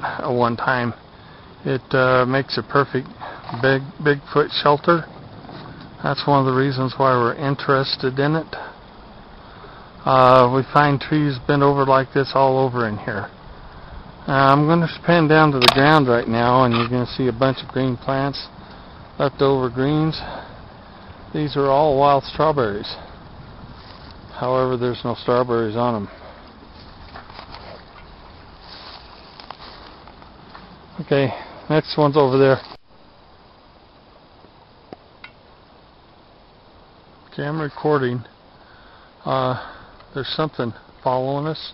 at one time. It makes a perfect Bigfoot shelter. That's one of the reasons why we're interested in it. We find trees bent over like this all over in here. I'm going to pan down to the ground right now, and you're going to see a bunch of green plants, leftover greens. These are all wild strawberries. However, there's no strawberries on them. Okay, next one's over there. Okay, I'm recording. There's something following us.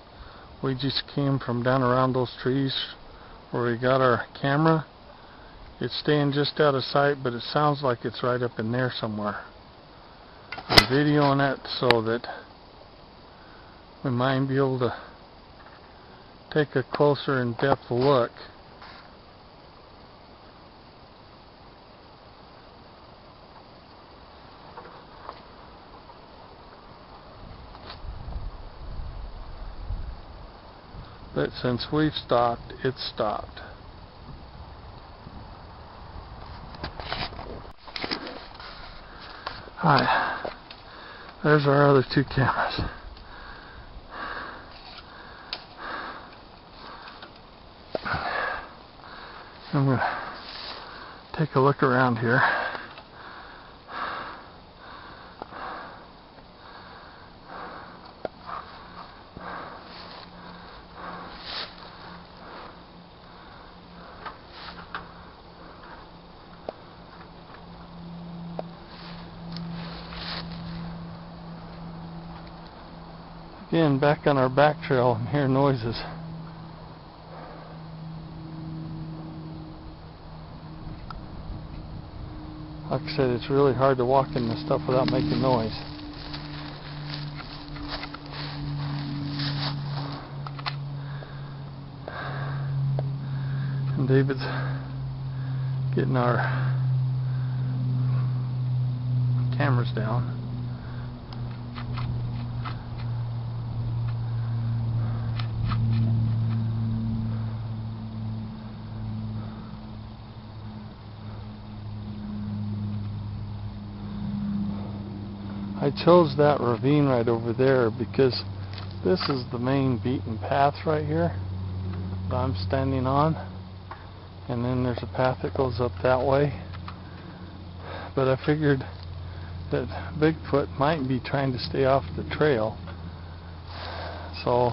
We just came from down around those trees where we got our camera. It's staying just out of sight, but it sounds like it's right up in there somewhere. I'm videoing it so that we might be able to take a closer in-depth look. But since we've stopped, it's stopped. Alright, there's our other two cameras. I'm going to take a look around here. Again, back on our back trail, and hear noises. Like I said, it's really hard to walk in this stuff without making noise. And David's getting our cameras down. I chose that ravine right over there because this is the main beaten path right here that I'm standing on, and then there's a path that goes up that way. But I figured that Bigfoot might be trying to stay off the trail, so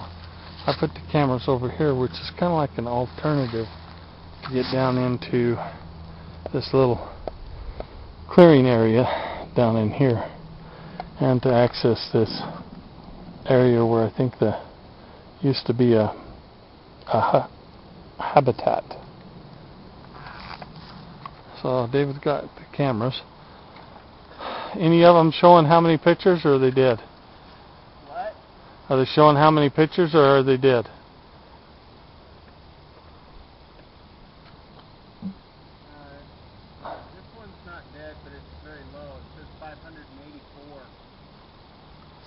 I put the cameras over here, which is kind of like an alternative to get down into this little clearing area down in here, and to access this area where I think there used to be a habitat. So David's got the cameras. Any of them showing how many pictures, or are they dead? What? Are they showing how many pictures, or are they dead? This one's not dead, but it's very low. It says 584.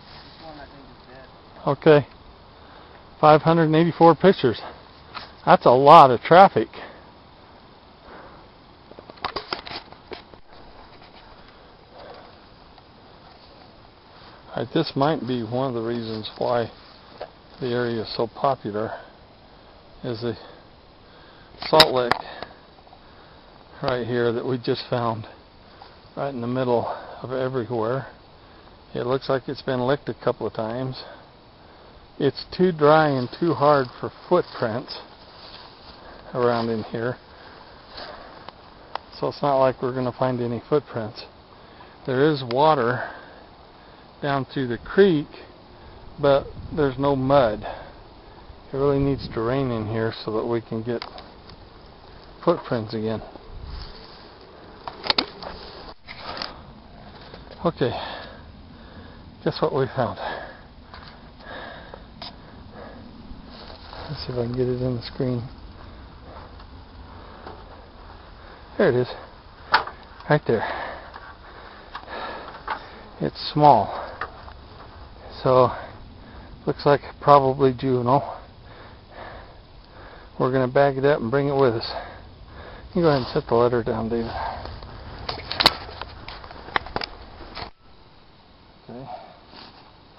This one I think is dead. Okay. 584 pictures. That's a lot of traffic. Alright, this might be one of the reasons why the area is so popular, is the salt lick right here that we just found right in the middle of everywhere. It looks like it's been licked a couple of times. It's too dry and too hard for footprints around in here, so it's not like we're going to find any footprints. There is water down through the creek, but there's no mud. It really needs to rain in here so that we can get footprints again. Okay, guess what we found? Let's see if I can get it in the screen. There it is, right there. It's small, so looks like probably juvenile. we're going to bag it up and bring it with us. You go ahead and set the letter down, David.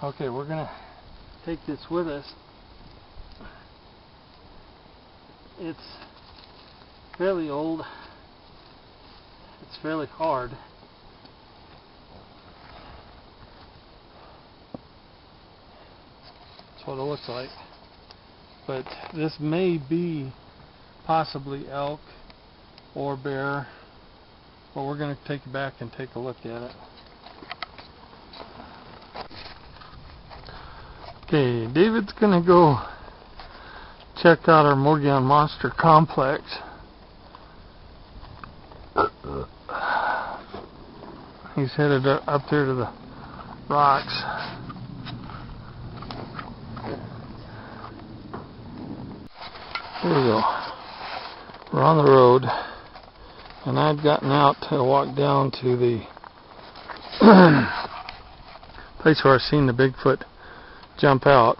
Okay, we're going to take this with us. It's fairly old. It's fairly hard. That's what it looks like. But this may be possibly elk or bear, but we're going to take it back and take a look at it. Okay, David's going to go check out our Mogollon Monster Complex. He's headed up there to the rocks. There we go. We're on the road, and I'd gotten out to walk down to the place where I've seen the Bigfoot jump out.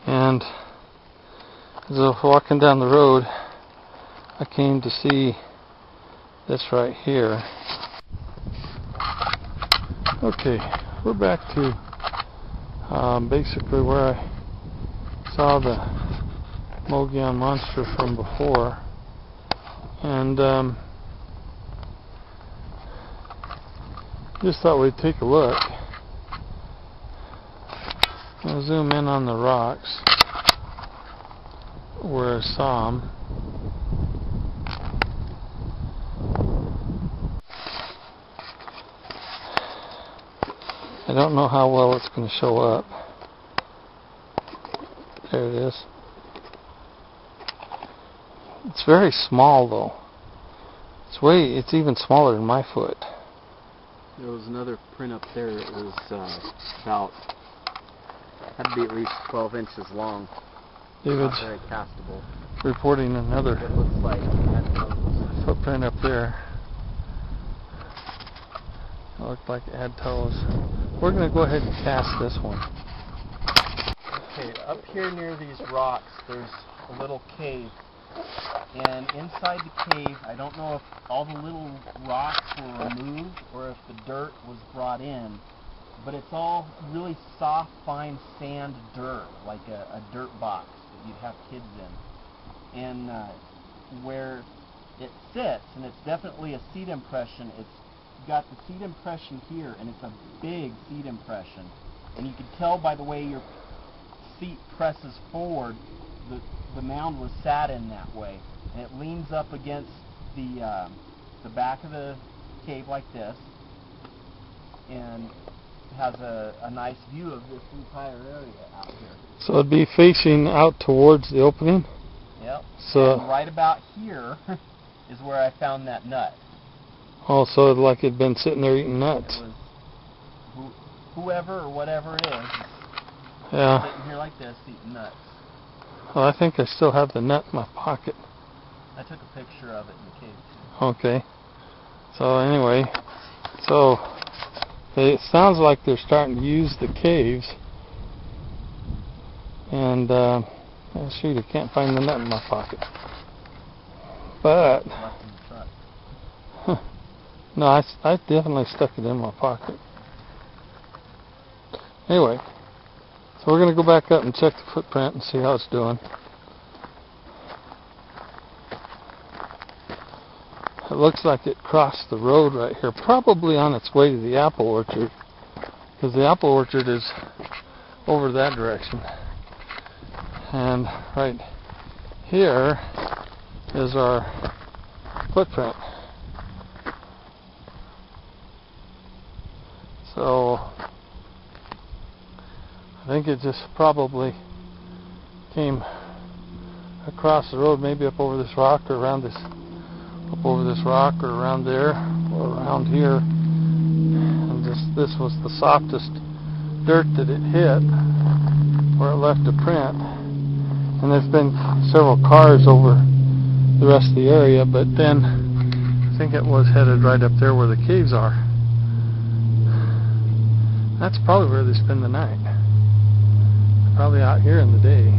And as I was walking down the road, I came to see this right here. Okay, we're back to basically where I saw the Mogollon Monster from before, and just thought we'd take a look. I'll zoom in on the rocks where I saw them. I don't know how well it's going to show up. There it is. It's very small though. It's even smaller than my foot. There was another print up there. It was about, had to be at least 12 inches long. David's not very castable. Reporting another It looks like footprint up there. It looked like it had toes. We're going to go ahead and cast this one. Okay, up here near these rocks, there's a little cave. And inside the cave, I don't know if all the little rocks were removed or if the dirt was brought in, but it's all really soft, fine sand dirt, like a dirt box that you'd have kids in. And where it sits, and it's definitely a seed impression, it's got the seed impression here, and it's a big seed impression. And you can tell by the way your seat presses forward, the mound was sat in that way. And it leans up against the back of the cave like this, and has a nice view of this entire area out here. So it'd be facing out towards the opening? Yep. So and right about here is where I found that nut. Oh, so like it'd been sitting there eating nuts. It was whoever or whatever it is, yeah, sitting here like this eating nuts. Well, I think I still have the nut in my pocket. I took a picture of it in the cave too. Okay. So anyway, so it sounds like they're starting to use the caves. And oh shoot, I can't find the nut in my pocket. But Left in the truck. no, I definitely stuck it in my pocket. Anyway, so we're going to go back up and check the footprint and see how it's doing. It looks like it crossed the road right here, probably on its way to the apple orchard, because the apple orchard is over that direction. And right here is our footprint. So I think it just probably came across the road, maybe up over this rock or around this, up over this rock or around there or around here. And this was the softest dirt that it hit where it left a print. And there's been several cars over the rest of the area, but then I think it was headed right up there where the caves are. That's probably where they spend the night. Probably out here in the day.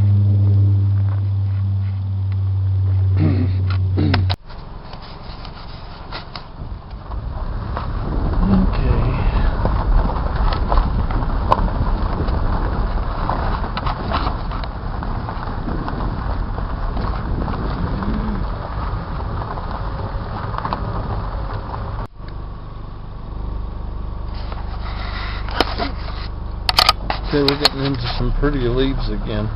Okay, we're getting into some pretty leaves again.